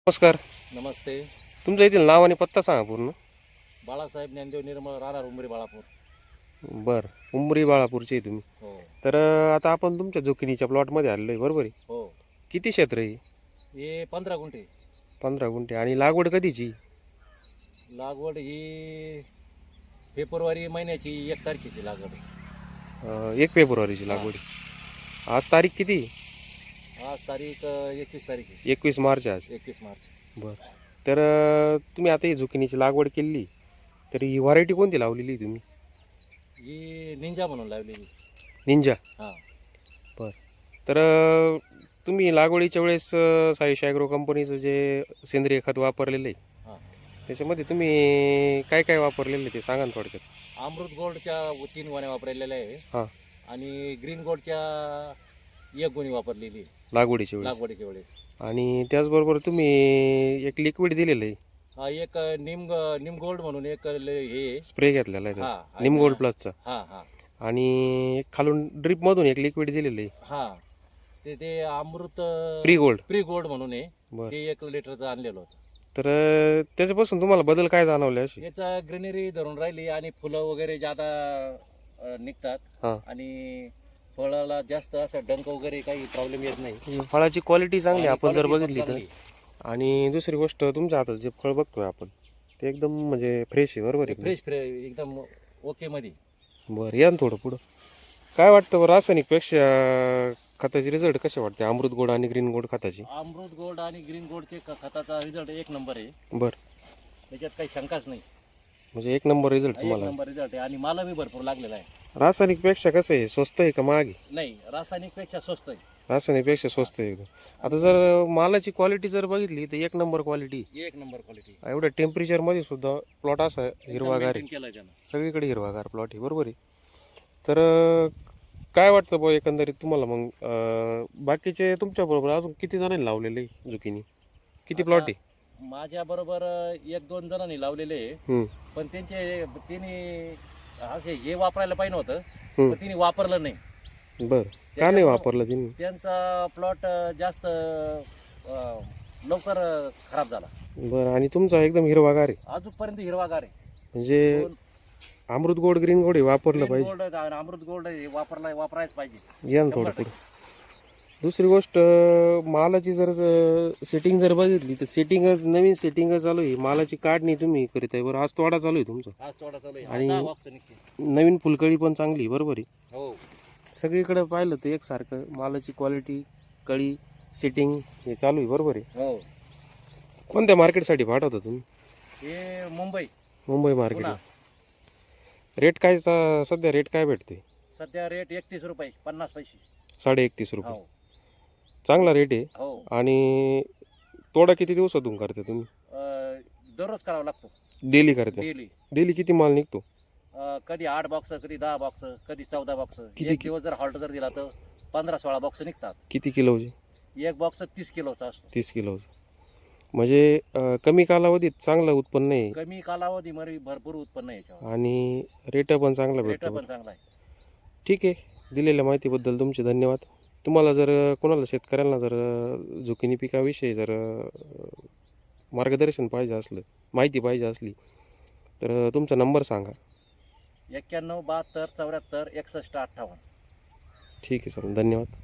नमस्कार. नमस्ते. तुमच्या येथील नाव आणि पत्ता सांगा पूर्ण. बाळासाहेब ज्ञानदेव निर्मळ, राहणार उंबरी, बाळापूर. बरं, उंबरी बाळापूरचे आहे तुम्ही. हो तर आता आपण तुमच्या जुकिनीच्या प्लॉटमध्ये आलेलो आहे, बरोबर आहे? हो. किती क्षेत्र आहे? हे 15 गुंठे. 15 गुंठे. आणि लागवड कधीची? लागवड ही फेब्रुवारी महिन्याची 1 तारखेची लागवड आहे. 1 फेब्रुवारीची हा. लागवड आहे. आज तारीख किती? आज तारीख 21 तारीख आहे. 21 मार्च आज. 21 मार्च. बरं. तर तुम्ही आता ही जुकिनीची लागवड केली, तर ही व्हरायटी कोणती लावलेली आहे तुम्ही? ही निंजा म्हणून लावलेली. निंजा. हां. बरं. तर तुम्ही लागवडीच्या वेळेस साईश ॲग्रो कंपनीचं जे सेंद्रिय खत वापरलेलं आहे, हां. त्याच्यामध्ये तुम्ही काय काय वापरलेलं आहे ते सांगा ना थोडक्यात. अमृत गोल्डच्या 3 गोण्या वापरलेल्या आहे. हां. आणि ग्रीन गोल्डच्या 1 गोणी वापरलेली आहे लागवडीच्या वेळेस. लागवडीच्या वेळेस. आणि त्याचबरोबर तुम्ही एक लिक्विड दिलेलं आहे, हा, एक निम गोल्ड म्हणून एक हे. स्प्रे घेतलेला आहे हां त्याचा, निम गोल्ड प्लसचा. हां हां आणि एक खालून ड्रिपमधून एक लिक्विड दिलेलं आहे, हां. ते अमृत प्री गोल्ड. प्री गोल्ड म्हणून आहे. बरं. ते 1 लिटरचं आणलेलं होतं. तर त्याच्यापासून तुम्हाला बदल काय जाणवले असे? याचा ग्रीनरी धरून राहिली आणि फुलं वगैरे ज्यादा निघतात. हां. आणि फळाला जास्त असं डंक वगैरे काही प्रॉब्लेम येत नाही. फळाची क्वालिटी चांगली आणि आपण जर quality पण बघितली तर. चांगली. आणि दुसरी गोष्ट, तुमच्या हातात जे फळ बघतोय आपण, ते एकदम म्हणजे फ्रेश आहे, बरोबर आहे? फ्रेश एकदम ओके मध्ये. बरं, या ना थोडं पुढं. काय वाटतं बरं, रासायनिकपेक्षा खताचे रिझल्ट कसे वाटते, अमृत गोड आणि ग्रीन गोड खताची? अमृत गोल्ड आणि ग्रीन गोल्डचे खताचा रिझल्ट 1 नंबर आहे. बरं. त्याच्यात काही शंकाच नाही. म्हणजे 1 नंबर रिझल्ट 1 तुम्हाला. नंबर रिझल्ट आहे. आणि मला बी भरपूर लागलेला आहे. रासायनिकपेक्षा कसं आहे, स्वस्त आहे का महाग आहे? नाही, रासायनिक पेक्षा स्वस्त आहे. रासायनिकपेक्षा स्वस्त आहे एकदम. आता जर मालाची क्वालिटी जर बघितली तर 1 नंबर क्वालिटी. 1 number quality. एवढ्या टेम्परेचरमध्ये सुद्धा प्लॉट असा हिरवागार आहे, केलं त्यानं. सगळीकडे हिरवागार प्लॉट आहे, बरोबर आहे? तर काय वाटतं बुवा एकंदरीत तुम्हाला मग, बाकीचे तुमच्याबरोबर अजून किती जणांनी लावलेले आहे जुकिनी? किती प्लॉट आहे? माझ्या बरोबर 1-2 जणांनी लावलेले आहे. हम्म. पण तिने असे हे वापरायला पाहिजे होतं, हम्म. पण तिने वापरलं नाही. बरं. का नाही वापरलं तिने? त्यांचा प्लॉट जास्त लवकर खराब झाला. बरं. आणि तुमचा एकदम हिरवागार आहे, अजूनपर्यंत हिरवागार आहे. म्हणजे अमृत गोड ग्रीन गोड हे वापरलं ग्रीन पाहिजे. गोल्ड आणि अमृत गोल्ड हे वापरायच पाहिजे. या ना थोडं पुढं. दुसरी गोष्ट, मालाची जर सेटिंग जर बघितली तर सेटिंगच, नवीन सेटिंग चालू आहे. मालाची काढणी तुम्ही करीत आहे, बरं. आज तोडा चालू आहे तुमचा. आज थोडा चालू आहे. आणि 10 बॉक्स निघते. नवीन फुलकळी पण चांगली आहे, बरोबर आहे? हो. सगळीकडे पाहिलं तर एकसारखं मालाची क्वालिटी, कळी, सेटिंग हे चालू आहे, बरोबर आहे? हो. कोणत्या मार्केटसाठी पाठवता तुम्ही? हे मुंबई मुंबई मार्केटला. पुन्हा. रेट काय सध्या रेट काय भेटते? सध्या रेट 31 रुपये 50 पैसे. 31.5 रुपये. हो चांगला रेट आहे. हो. आणि तोडा किती दिवसातून करता तुम्ही? दररोज करावा लागतो. डेली करता? डेली. डेली किती माल निघतो? कधी 8 बॉक्स, कधी 10 बॉक्स, कधी 14 बॉक्स. किती? एक दिवस जर हॉल्ट जर दिला तर 15-16 बॉक्स निघतात. किती किलोचे? 1 बॉक्स 30 किलोचा असतो. 30 किलोचं. म्हणजे कमी कालावधीत चांगलं उत्पन्न आहे कमी कालावधीमध्ये भरपूर उत्पन्न आहे याच्यावर. आणि रेट पण चांगला रेट भेटतो. पण चांगला आहे. ठीक आहे. दिलेल्या माहितीबद्दल तुमचे धन्यवाद. तुम्हाला जर कोणाला शेतकऱ्यांना जर जुकिनी पिकाविषयी जर मार्गदर्शन पाहिजे असलं, माहिती पाहिजे असली, तर तुमचा नंबर सांगा. 91 72 74 61 58. ठीक आहे सर, धन्यवाद.